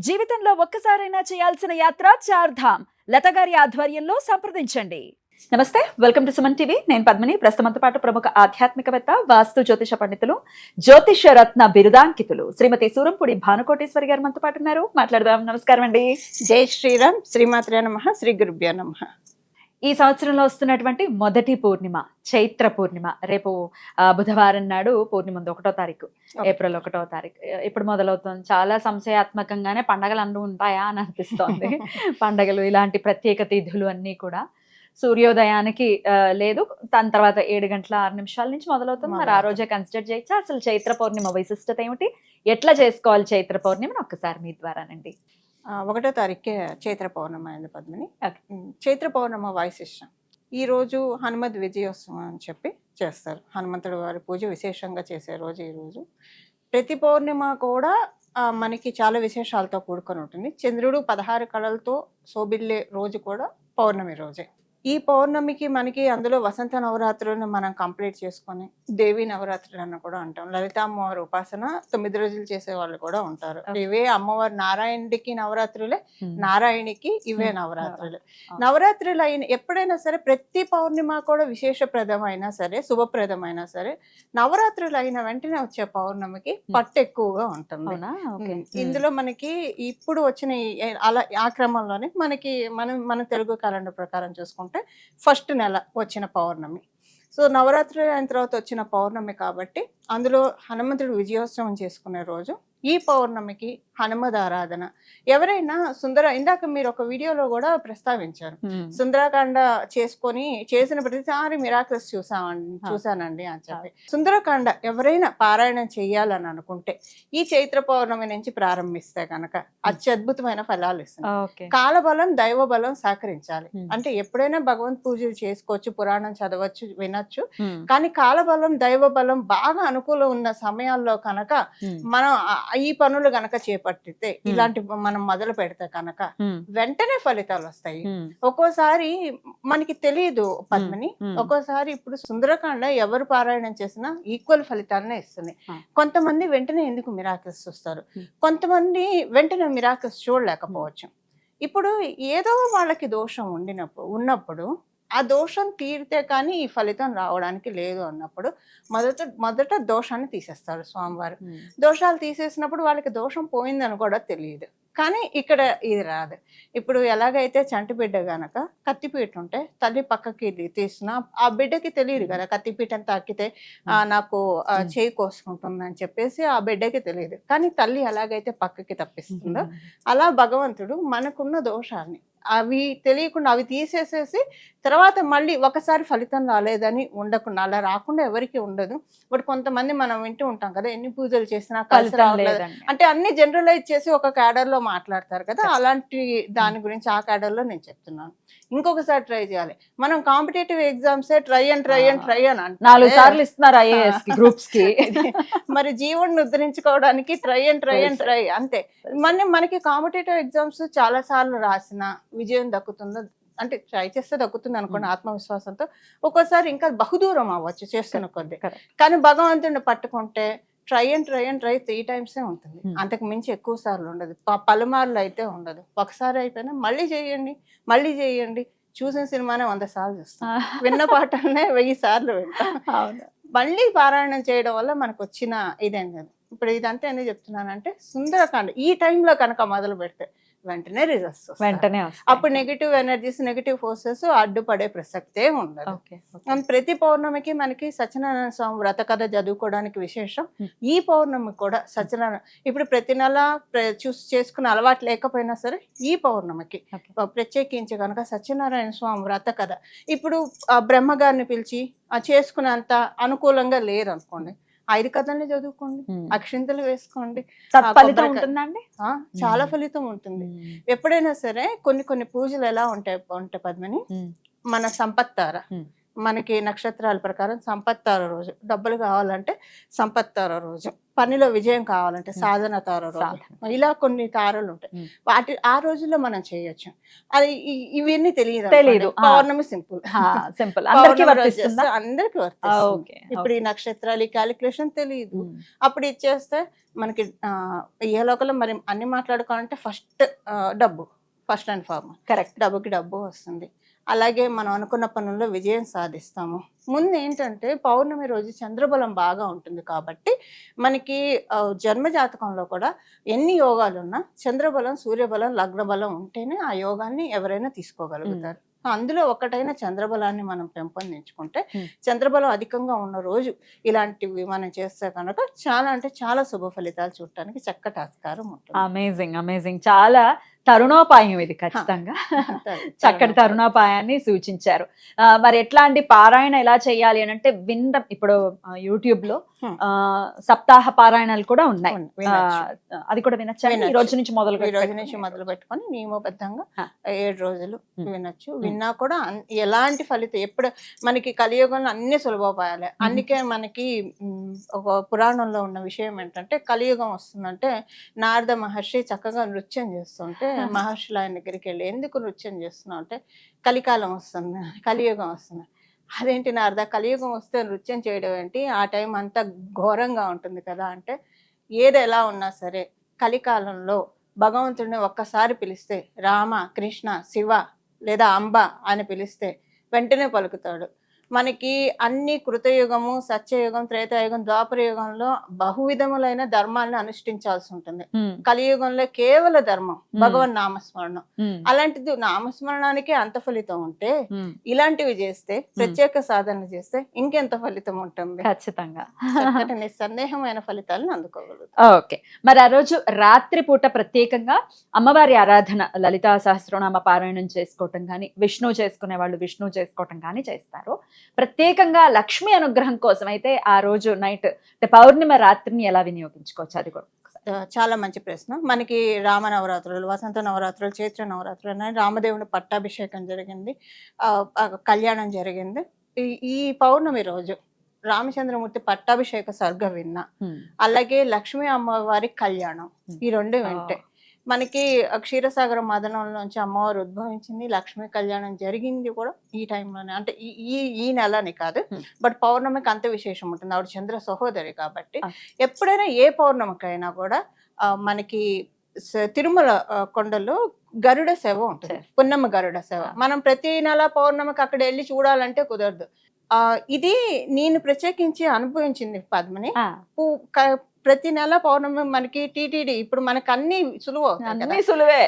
జీవితంలో ఒక్కసారైనా చేయాల్సిన యాత్ర చార్ధామ్ లతగారి ఆధ్వర్యంలో సంప్రదించండి. నమస్తే, వెల్కమ్ టు సుమన్ టీవీ. నేను పద్మిని. ప్రస్తుతంతో పాటు ప్రముఖ ఆధ్యాత్మికవేత్త, వాస్తు జ్యోతిష పండితులు, జ్యోతిష రత్న బిరుదాంకితులు శ్రీమతి సూరంపూడి భానుకోటేశ్వరి గారు మనతో పాటు ఉన్నారు. మాట్లాడదాం. నమస్కారం అండి. జై శ్రీరామ్. శ్రీమాత్రే నమః. శ్రీ గురుభ్యో నమః. ఈ సంవత్సరంలో వస్తున్నటువంటి మొదటి పూర్ణిమ చైత్ర పూర్ణిమ. రేపు బుధవారం నాడు పూర్ణిమ ఉంది, 1వ తారీఖు, ఏప్రిల్ 1వ తారీఖు. ఇప్పుడు మొదలవుతుంది. చాలా సంశయాత్మకంగానే పండగలు అన్నీ ఉంటాయా అని అనిపిస్తోంది. పండగలు, ఇలాంటి ప్రత్యేక తిథులు అన్నీ కూడా సూర్యోదయానికి లేదు, దాని తర్వాత 7 గంటల 6 నిమిషాల నుంచి మొదలవుతుంది. మరి ఆ రోజే కన్సిడర్ చేయొచ్చా? అసలు చైత్ర పౌర్ణిమ విశిష్టత ఏమిటి, ఎట్లా చేసుకోవాలి చైత్ర పౌర్ణిమని ఒక్కసారి మీ ద్వారానండి. 1వ తారీఖే చైత్ర పౌర్ణమి అయింది పద్మిని. Okay. చైత్ర పౌర్ణమ వైశిష్టం. ఈ రోజు హనుమద్ విజయోత్సవం అని చెప్పి చేస్తారు. హనుమంతుడి వారి పూజ విశేషంగా చేసే రోజు ఈ రోజు. ప్రతి పౌర్ణిమ కూడా మనకి చాలా విశేషాలతో కూడుకొని ఉంటుంది. చంద్రుడు 16 కళలతో శోభిల్లే రోజు కూడా పౌర్ణమి రోజే. ఈ పౌర్ణమికి మనకి అందులో వసంత నవరాత్రులను మనం కంప్లీట్ చేసుకొని దేవి నవరాత్రులు అని కూడా అంటాం. లలిత అమ్మవారి ఉపాసన 9 రోజులు చేసే వాళ్ళు కూడా ఉంటారు. ఇవే అమ్మవారు నారాయణుడికి నవరాత్రులే, నారాయణికి ఇవే నవరాత్రులు. నవరాత్రులు అయిన ఎప్పుడైనా సరే ప్రతి పౌర్ణిమ కూడా విశేషప్రదమైనా సరే, శుభప్రదమైనా సరే, నవరాత్రులు అయిన వెంటనే వచ్చే పౌర్ణమికి పట్టు ఎక్కువగా ఉంటుంది. ఇందులో మనకి ఇప్పుడు వచ్చిన అలా ఆ క్రమంలోనే మనకి మన తెలుగు క్యాలెండర్ ప్రకారం చూసుకుంటే ఫస్ట్ నెల వచ్చిన పౌర్ణమి. సో నవరాత్రి అయిన తర్వాత వచ్చిన పౌర్ణమి కాబట్టి అందులో హనుమంతుడు విజయోత్సవం చేసుకునే రోజు. ఈ పౌర్ణమికి హనుమద్ ఆరాధన. ఎవరైనా ఇందాక మీరు ఒక వీడియోలో కూడా ప్రస్తావించారు, సుందరకాండ చేసుకొని చేసిన ప్రతిసారి మిరాకిల్స్ చూసానండి అని చెప్పి. సుందరకాండ ఎవరైనా పారాయణం చెయ్యాలని అనుకుంటే ఈ చైత్ర పౌర్ణమి నుంచి ప్రారంభిస్తే కనుక అత్యద్భుతమైన ఫలాలు ఇస్తుంది. కాలబలం, దైవ బలం సహకరించాలి. అంటే ఎప్పుడైనా భగవంత్ పూజలు చేసుకోవచ్చు, పురాణం చదవచ్చు, వినొచ్చు. కానీ కాలబలం, దైవ బలం బాగా అనుకూలం ఉన్న సమయాల్లో కనుక మనం ఈ పనులు గనక చేపట్టితే, ఇలాంటి మనం మొదలు పెడితే కనుక వెంటనే ఫలితాలు వస్తాయి. ఒక్కోసారి మనకి తెలియదు పద్మిని, ఒక్కోసారి ఇప్పుడు సుందరకాండ ఎవరు పారాయణం చేసినా ఈక్వల్ ఫలితాలనే ఇస్తుంది. కొంతమంది వెంటనే ఎందుకు మిరాకిల్స్ చూస్తారు, కొంతమంది వెంటనే మిరాకిల్స్ చూడలేకపోవచ్చు. ఇప్పుడు ఏదో వాళ్ళకి దోషం ఉన్నప్పుడు ఆ దోషం తీరితే కానీ ఈ ఫలితం రావడానికి లేదు అన్నప్పుడు మొదట దోషాన్ని తీసేస్తారు స్వామివారు. దోషాలు తీసేసినప్పుడు వాళ్ళకి దోషం పోయిందని కూడా తెలియదు. కానీ ఇక్కడ ఇది రాదు. ఇప్పుడు ఎలాగైతే చంటి బిడ్డ గనక కత్తిపీట ఉంటే తల్లి పక్కకి తీసినా ఆ బిడ్డకి తెలియదు కదా, కత్తిపీటని తాకితే నాకు చేయి కోసుకుంటుంది అని చెప్పేసి ఆ బిడ్డకి తెలియదు. కానీ తల్లి ఎలాగైతే పక్కకి తప్పిస్తుందో అలా భగవంతుడు మనకున్న దోషాన్ని అవి తెలియకుండా అవి తీసేసేసి తర్వాత మళ్ళీ ఒకసారి ఫలితం రాలేదని ఉండకుండా, అలా రాకుండా ఎవరికి ఉండదు. బట్ కొంతమంది మనం వింటూ ఉంటాం కదా, ఎన్ని పూజలు చేసినా కలిసి రావట్లేదు అంటే అన్ని జనరలైజ్ చేసి ఒక క్యాడర్ లో మాట్లాడతారు కదా, అలాంటి దాని గురించి ఆ క్యాడర్ లో నేను చెప్తున్నాను. ఇంకొకసారి ట్రై చేయాలి. మనం కాంపిటేటివ్ ఎగ్జామ్స్ ట్రై అని 4 సార్లు ఇస్తున్నారు IAS గ్రూప్స్ కి. మరి జీవుడిని ఉద్ధరించుకోవడానికి ట్రై అంతే. మనకి కాంపిటేటివ్ ఎగ్జామ్స్ చాలా సార్లు రాసిన విజయం దక్కుతుందో, అంటే ట్రై చేస్తే దక్కుతుంది అనుకోండి ఆత్మవిశ్వాసంతో. ఒక్కోసారి ఇంకా బహుదూరం అవ్వచ్చు చేస్తున్న కొద్ది. కానీ భగవంతుడిని పట్టుకుంటే ట్రై 3 times ఉంటుంది. అంతకు మించి ఎక్కువ సార్లు ఉండదు, పలుమార్లు అయితే ఉండదు. ఒకసారి అయిపోయినా మళ్ళీ చేయండి. చూసిన సినిమానే 100 సార్లు చూస్తాం, విన్న పాటలనే 1000 సార్లు వింటాం. మళ్ళీ పారాయణం చేయడం వల్ల మనకు వచ్చిన ఇదేం లేదు. ఇప్పుడు ఇదంతా ఎందుకు చెప్తున్నానంటే, సుందరకాండ ఈ టైంలో కనుక మొదలు పెడితే వెంటనే రిజల్ట్స్ వస్తాయి. అప్పుడు నెగిటివ్ ఎనర్జీస్, నెగిటివ్ ఫోర్సెస్ అడ్డుపడే ప్రసక్తే ఉండదు. ప్రతి పౌర్ణమికి మనకి సత్యనారాయణ స్వామి వ్రత కథ చదువుకోవడానికి విశేషం. ఈ పౌర్ణమి కూడా సత్యనారాయణ, ఇప్పుడు ప్రతి నెల చేసుకున్న అలవాటు లేకపోయినా సరే ఈ పౌర్ణమికి ప్రత్యేకించి కనుక సత్యనారాయణ స్వామి వ్రత కథ ఇప్పుడు బ్రహ్మగారిని పిలిచి చేసుకునేంత అనుకూలంగా లేరు అనుకోండి, 5 కథల్ని చదువుకోండి, అక్షింతలు వేసుకోండి, చాలా ఫలితం ఉంటుంది. ఎప్పుడైనా సరే కొన్ని పూజలు ఎలా ఉంటాయి పద్మని, మన సంపత్తార, మనకి నక్షత్రాల ప్రకారం సంపత్తార రోజు డబ్బులు కావాలంటే సంపత్తార రోజు పనిలో విజయం కావాలంటే సాధన తార రోజు సాధన. ఇలా కొన్ని తారలు ఉంటాయి. వాటి ఆ రోజుల్లో మనం చేయొచ్చు. అది ఇవన్నీ తెలియదు తెలీదు. పౌర్ణమి సింపుల్ సింపుల్ అందరికీ వర్తిస్తుందా? అందరికి వర్తిస్తుంది. ఓకే. ఇప్పుడు ఈ నక్షత్రాలు ఈ క్యాలిక్యులేషన్ తెలియదు, అప్పుడు ఇచ్చేస్తే మనకి ఏ లోకల్లో మరి అన్ని మాట్లాడుకోవాలంటే డబ్బు ఫస్ట్ అండ్ ఫార్మర్. కరెక్ట్. డబ్బుకి డబ్బు వస్తుంది. అలాగే మనం అనుకున్న పనుల్లో విజయం సాధిస్తాము. ముందు ఏంటంటే పౌర్ణమి రోజు చంద్రబలం బాగా ఉంటుంది కాబట్టి మనకి జన్మ జాతకంలో కూడా ఎన్ని యోగాలు ఉన్నా చంద్రబలం, సూర్యబలం, లగ్న బలం ఉంటేనే ఆ యోగాన్ని ఎవరైనా తీసుకోగలుగుతారు. అందులో ఒకటైన చంద్రబలాన్ని మనం పెంపొందించుకుంటే చంద్రబలం అధికంగా ఉన్న రోజు ఇలాంటివి మనం చేస్తే కనుక చాలా అంటే చాలా శుభ ఫలితాలు చూడటానికి చక్కటి ఆస్కారం ఉంటుంది. Amazing amazing. చాలా తరుణోపాయం ఇది ఖచ్చితంగా. చక్కటి తరుణోపాయాన్ని సూచించారు. మరి ఎట్లాంటి పారాయణ ఎలా చేయాలి అని అంటే వినడం, ఇప్పుడు యూట్యూబ్ లో సప్తాహ పారాయణాలు కూడా ఉన్నాయి, అది కూడా వినొచ్చు. ఈ రోజు నుంచి మొదలు పెట్టుకొని నియమబద్ధంగా 7 రోజులు వినొచ్చు. విన్నా కూడా ఎలాంటి ఫలితం ఎప్పుడు మనకి కలియుగంలో అన్ని సులభోపాయాలే. అందుకే మనకి ఒక పురాణంలో ఉన్న విషయం ఏంటంటే కలియుగం వస్తుందంటే నారద మహర్షి చక్కగా నృత్యం చేస్తుంటే మహర్షులు ఆయన దగ్గరికి వెళ్ళి ఎందుకు నృత్యం చేస్తున్నావు అంటే కలికాలం వస్తుంది, కలియుగం వస్తుంది. అదేంటి నారద కలియుగం వస్తే నృత్యం చేయడం ఏంటి, ఆ టైం అంతా ఘోరంగా ఉంటుంది కదా అంటే ఏది ఎలా ఉన్నా సరే కలికాలంలో భగవంతుడిని ఒక్కసారి పిలిస్తే రామ, కృష్ణ, శివ లేదా అంబ అని పిలిస్తే వెంటనే పలుకుతాడు. మనకి అన్ని కృతయుగము, సత్యయుగం, త్రేతాయుగం, ద్వాపర యుగంలో బహువిధములైన ధర్మాలను అనుష్ఠించాల్సి ఉంటుంది. కలియుగంలో కేవల ధర్మం భగవన్ నామస్మరణం. అలాంటిది నామస్మరణానికి అంత ఫలితం ఉంటే ఇలాంటివి చేస్తే, ప్రత్యేక సాధన చేస్తే ఇంకెంత ఫలితం ఉంటుంది. ఖచ్చితంగా నిస్సందేహమైన ఫలితాలను అందుకోగలుగుతాం. ఓకే. మరి ఆ రోజు రాత్రి పూట ప్రత్యేకంగా అమ్మవారి ఆరాధన, లలితా సహస్రనామ పారాయణం చేసుకోవటం కానీ, విష్ణు చేసుకునే వాళ్ళు విష్ణు చేసుకోవటం కానీ చేస్తారు. ప్రత్యేకంగా లక్ష్మి అనుగ్రహం కోసం అయితే ఆ రోజు నైట్ అంటే పౌర్ణిమ రాత్రిని ఎలా వినియోగించుకోవచ్చు, అది కూడా చాలా మంచి ప్రశ్న. మనకి రామ నవరాత్రులు, వసంత నవరాత్రులు, చైత్ర నవరాత్రులు ఉన్నాయి. రామదేవుని పట్టాభిషేకం జరిగింది, కళ్యాణం జరిగింది. ఈ పౌర్ణమి రోజు రామచంద్రమూర్తి పట్టాభిషేక సర్గ విన్నా, అలాగే లక్ష్మీ అమ్మవారి కళ్యాణం, ఈ రెండు వింటే మనకి క్షీరసాగర మదనంలోంచి అమ్మవారు ఉద్భవించింది, లక్ష్మీ కళ్యాణం జరిగింది కూడా ఈ టైంలోనే. అంటే ఈ నెలని కాదు, బట్ పౌర్ణమికి అంత విశేషం ఉంటుంది. ఆవిడ చంద్ర సహోదరి కాబట్టి ఎప్పుడైనా ఏ పౌర్ణమికైనా కూడా మనకి తిరుమల కొండలో గరుడ సేవ ఉంటుంది, పున్నమ్మ గరుడ సేవ. మనం ప్రతి నెల పౌర్ణమికి అక్కడ వెళ్ళి చూడాలంటే కుదరదు. ఇది నేను ప్రత్యేకించి అనుభవించింది పద్మని. ప్రతి నెల పౌర్ణమి మనకి టీటీడీ, ఇప్పుడు మనకు అన్ని సులువే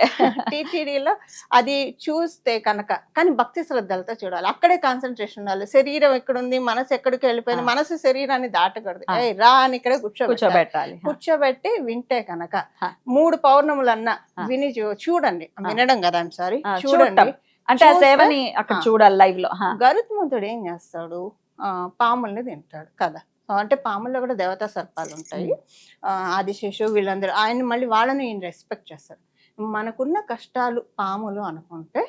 టీటీడీలో అది చూస్తే కనుక, కానీ భక్తి శ్రద్ధలతో చూడాలి, అక్కడే కాన్సన్ట్రేషన్ ఉండాలి. శరీరం ఎక్కడుంది, మనసు ఎక్కడికి వెళ్ళిపోయింది, మనసు శరీరాన్ని దాటకూడదు. రా అని ఇక్కడే కూర్చోబెట్టి వింటే కనుక 3 పౌర్ణములన్నా విని చూడండి. వినడం కదా సారీ, చూడండి. అంటే ఆ సేవని అక్కడ చూడాలి లైవ్ లో. గరుత్మంతుడు ఏం చేస్తాడు, పాముల్ని తింటాడు కదా. అంటే పాముల్లో కూడా దేవతా సర్పాలు ఉంటాయి. ఆదిశేషు వీళ్ళందరూ ఆయన మళ్ళీ వాళ్ళని ఈయన రెస్పెక్ట్ చేస్తారు. మనకున్న కష్టాలు పాములు అనుకుంటే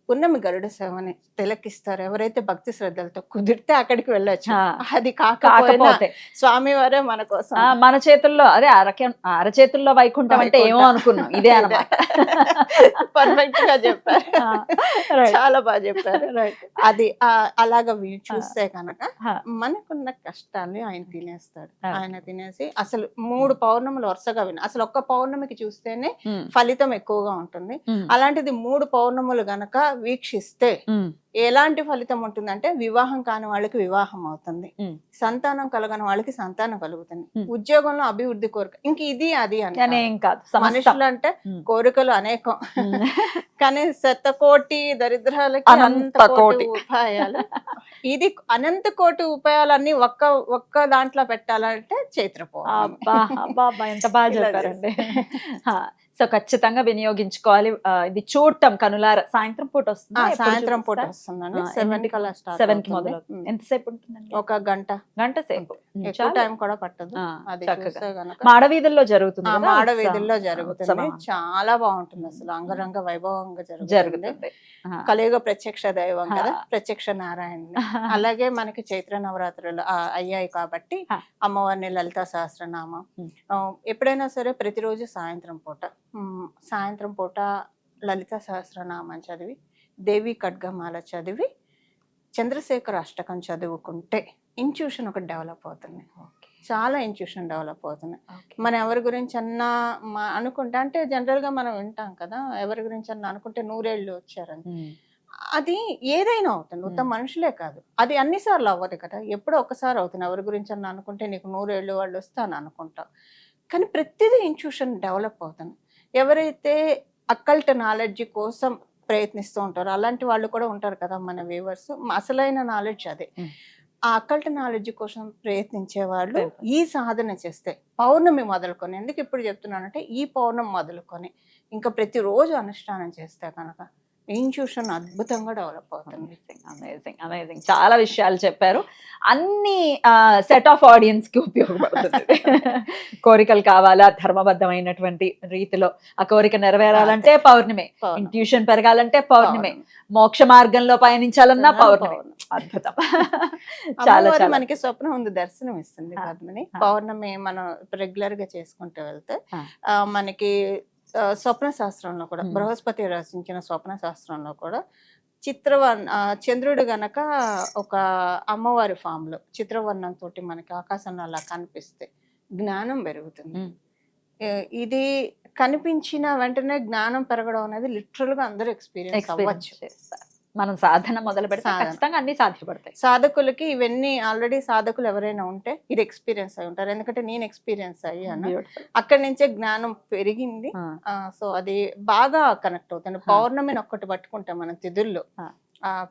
పున్నమి గరుడ సేవని తిలకిస్తారు. ఎవరైతే భక్తి శ్రద్ధలతో కుదిరితే అక్కడికి వెళ్ళొచ్చు. అది కాకపోతే స్వామివారే మన కోసం, మన చేతుల్లో, అదే అరచేతుల్లో వైకుంఠం అంటే ఏమో అనుకున్నాం, ఇదే అన్నమాట. పర్ఫెక్ట్ గా చెప్పారు, చాలా బాగా చెప్పారు. అది అలాగా చూస్తే కనుక మనకున్న కష్టాన్ని ఆయన తినేస్తాడు. ఆయన తినేసి అసలు 3 పౌర్ణములు వరుసగా అసలు ఒక్క పౌర్ణమికి చూస్తేనే ఫలితం ఎక్కువగా ఉంటుంది. అలాంటిది 3 పౌర్ణములు గనక వీక్షిస్తే ఎలాంటి ఫలితం ఉంటుందంటే వివాహం కాని వాళ్ళకి వివాహం అవుతుంది, సంతానం కలగని వాళ్ళకి సంతానం కలుగుతుంది, ఉద్యోగంలో అభివృద్ధి కోరిక, ఇంక ఇది అది అని కాదు. మనుషులు అంటే కోరికలు అనేకం, కానీ 100,000,000 దరిద్రాలకి అనంత కోటి ఉపాయాలు. ఇది అనంత కోటి ఉపాయాలన్నీ ఒక్క దాంట్లో పెట్టాలంటే చైత్ర పౌర్ణమి. ఎంత బాగా చెప్పారండి. సో ఖచ్చితంగా వినియోగించుకోవాలి. ఇది చూడటం కనులార సాయంత్రం పూట వస్తుంది. సాయంత్రం పూట వస్తుందండి. 7 కల్లా స్టార్ట్ 7 కి మొదలవుతుంది. ఎంతసేపు ఉంటుందండి? ఒక గంట సేపు. ఎక్కువ టైం కూడా పట్టదు. అది చక్కగా. చూస్తే గనక మాడవీధుల్లో జరుగుతుంది కదా మాడ ఉత్సవం. వీధుల్లో జరుగుతుంది. ఉత్సవం. చాలా బాగుంటుంది అసలు, అంగరంగ వైభవంగా జరుగుతుంది. జరుగుతుంది. కలియుగ ప్రత్యక్ష దైవం కదా, ప్రత్యక్ష నారాయణ. అలాగే మనకి చైత్ర నవరాత్రులు అయ్యాయి కాబట్టి అమ్మవారిని లలితా సహస్రనామం ఎప్పుడైనా సరే ప్రతిరోజు సాయంత్రం పూట లలితా సహస్రనామం చదివి, దేవి ఖడ్గమాల చదివి, చంద్రశేఖర అష్టకం చదువుకుంటే ఇంట్యూషన్ ఒకటి డెవలప్ అవుతుంది. చాలా ఇంట్యూషన్ డెవలప్ అవుతుంది. మనం ఎవరి గురించి అన్నా అనుకుంటే, అంటే జనరల్ గా మనం వింటాం కదా, ఎవరి గురించి అన్నా అనుకుంటే 100 ఏళ్ళు వచ్చారని. అది ఏదైనా అవుతుంది, ఉత్తమ మనుషులే కాదు, అది అన్నిసార్లు అవ్వదు కదా, ఎప్పుడో ఒకసారి అవుతుంది. ఎవరి గురించి అన్నా అనుకుంటే నీకు 100 ఏళ్ళు వాళ్ళు వస్తాను అనుకుంటాం, కానీ ప్రతిదీ ఇంట్యూషన్ డెవలప్ అవుతుంది. ఎవరైతే అకల్ట్ నాలెడ్జ్ కోసం ప్రయత్నిస్తూ ఉంటారో అలాంటి వాళ్ళు కూడా ఉంటారు కదా మన వ్యూవర్స్. అసలైన నాలెడ్జ్ అదే. ఆ అకల్ట్ నాలెడ్జ్ కోసం ప్రయత్నించే వాళ్ళు ఈ సాధన చేస్తే, పౌర్ణమి మొదలుకొని, ఎందుకు ఇప్పుడు చెప్తున్నానంటే ఈ పౌర్ణమి మొదలుకొని ఇంకా ప్రతిరోజు అనుష్ఠానం చేస్తే కనుక ఇంట్యూషన్ అద్భుతంగా డెవలప్ అవుతుంది. Amazing amazing. చాలా విషయాలు చెప్పారు. అన్ని సెట్ ఆఫ్ ఆడియన్స్ కి ఉపయోగపడుతుంది. కోరికలు కావాలా, ధర్మబద్ధమైనటువంటి రీతిలో ఆ కోరిక నెరవేరాలంటే పౌర్ణమి, ఇంట్యూషన్ పెరగాలంటే పౌర్ణమి, మోక్ష మార్గంలో పయనించాలన్నా పౌర్ణమి. అద్భుతం. చాలా మనకి స్వప్నం ఉంది, దర్శనం ఇస్తుంది పద్మిని. పౌర్ణమి మనం రెగ్యులర్ గా చేసుకుంటూ వెళ్తే మనకి స్వప్న శాస్త్రంలో కూడా, బృహస్పతి రచించిన స్వప్న శాస్త్రంలో కూడా చంద్రుడు గనక ఒక అమ్మవారి ఫామ్ లో చిత్రవర్ణం తోటి మనకి ఆకాశంలో అలా కనిపిస్తే జ్ఞానం పెరుగుతుంది. ఇది కనిపించిన వెంటనే జ్ఞానం పెరగడం అనేది లిటరల్ గా అందరూ ఎక్స్పీరియన్స్ అవ్వచ్చు. మనం సాధన మొదలు పెడితే ఖచ్చితంగా అన్ని సాధ్యపడతాయి. సాధకులకి ఇవన్నీ ఆల్రెడీ సాధకులు ఎవరైనా ఉంటే ఇది ఎక్స్పీరియన్స్ అయి ఉంటారు. ఎందుకంటే నేను ఎక్స్పీరియన్స్ అయ్యాను, అక్కడి నుంచే జ్ఞానం పెరిగింది. సో అది బాగా కనెక్ట్ అవుతుంది. పౌర్ణమిని ఒక్కటి పట్టుకుంటే మనం తిథుల్లో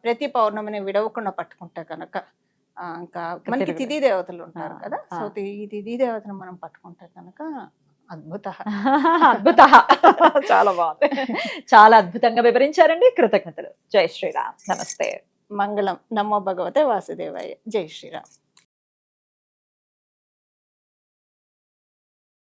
ప్రతి పౌర్ణమిని విడవకుండా పట్టుకుంటే కనుక ఇంకా మనకి తిథి దేవతలు ఉంటారు కదా, సో ఈ తిథి దేవతను మనం పట్టుకుంటే కనుక అద్భుత. చాలా బాగుంది. చాలా అద్భుతంగా వివరించారండి. కృతజ్ఞతలు. జై శ్రీరామ్. నమస్తే. మంగళం. నమో భగవతే వాసుదేవాయ. జై శ్రీరామ్.